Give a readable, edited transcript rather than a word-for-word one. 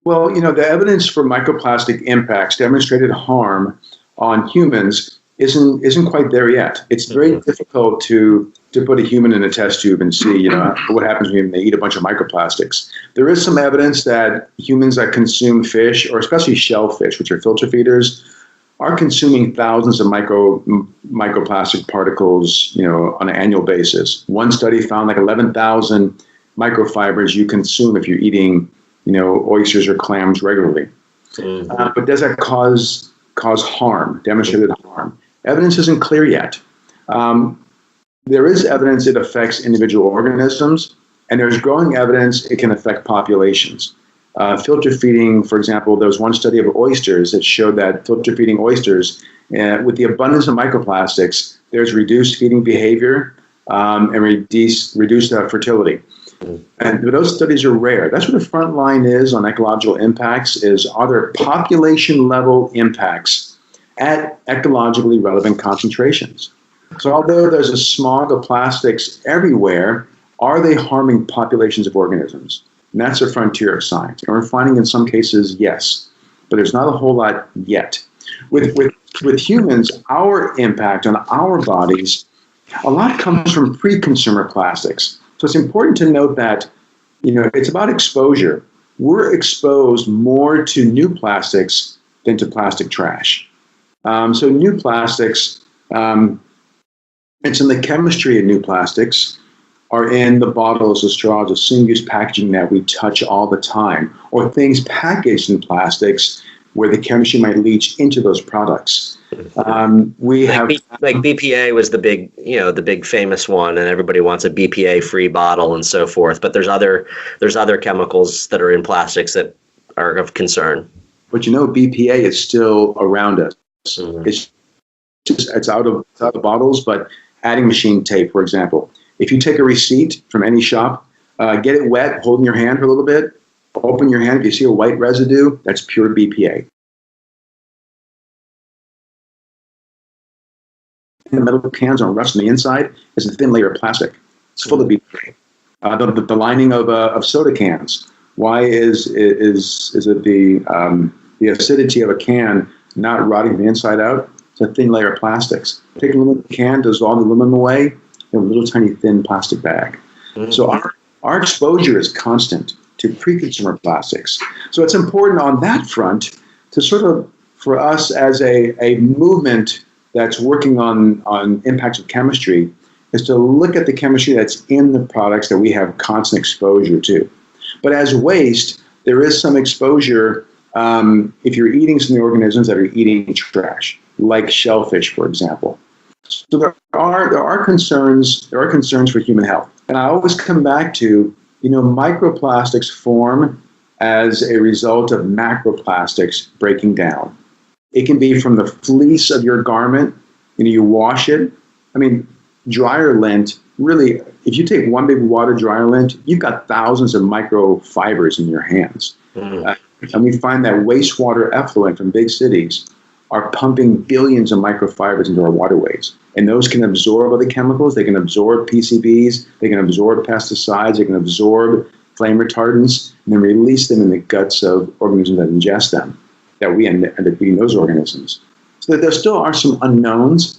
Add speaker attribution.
Speaker 1: Well, the evidence for microplastic impacts demonstrated harm on humans isn't quite there yet. It's very difficult to put a human in a test tube and see, what happens when they eat a bunch of microplastics. There is some evidence that humans that consume fish, or especially shellfish, which are filter feeders, are consuming thousands of microplastic particles, on an annual basis. One study found like 11,000 microfibers you consume if you're eating, oysters or clams regularly. But does that cause harm, demonstrated harm? Evidence isn't clear yet. There is evidence it affects individual organisms, and there's growing evidence it can affect populations. Filter feeding, for example, there was one study of oysters that showed that filter feeding oysters, with the abundance of microplastics, there's reduced feeding behavior and reduced fertility. And those studies are rare. That's what the front line is on ecological impacts, are there population level impacts at ecologically relevant concentrations? So although there's a smog of plastics everywhere, are they harming populations of organisms? And that's a frontier of science. And we're finding in some cases, yes, but there's not a whole lot yet. With humans, our impact on our bodies, a lot comes from pre-consumer plastics. So it's important to note that, it's about exposure. We're exposed more to new plastics than to plastic trash. So new plastics, it's in the chemistry of new plastics, are in the bottles, the straws, the single-use packaging that we touch all the time, or things packaged in plastics where the chemistry might leach into those products. We have
Speaker 2: BPA was the big famous one, and everybody wants a BPA-free bottle and so forth. But there's other chemicals that are in plastics that are of concern.
Speaker 1: But BPA is still around us. It's out of the bottles, but adding machine tape, for example. If you take a receipt from any shop, get it wet, hold in your hand for a little bit, open your hand. If you see a white residue, that's pure BPA. The metal cans don't rust on the inside. It's a thin layer of plastic. It's full of BPA. The lining of soda cans. Why is it the acidity of a can not rotting the inside out? It's a thin layer of plastics. Take a aluminum can, dissolve the aluminum away, in a little tiny thin plastic bag. So our exposure is constant to pre-consumer plastics. So it's important on that front to sort of, for us as a movement that's working on impacts of chemistry, is to look at the chemistry that's in the products that we have constant exposure to. But as waste, there is some exposure if you're eating some of the organisms that are eating trash, like shellfish, for example. So there are concerns for human health. And I always come back to, microplastics form as a result of macroplastics breaking down. It can be from the fleece of your garment, you wash it. I mean, dryer lint, really, if you take one big water dryer lint, you've got thousands of microfibers in your hands. And we find that wastewater effluent from big cities are pumping billions of microfibers into our waterways. And those can absorb other chemicals. They can absorb PCBs. They can absorb pesticides. They can absorb flame retardants, and then release them in the guts of organisms that ingest them, that we end up eating those organisms. So there still are some unknowns.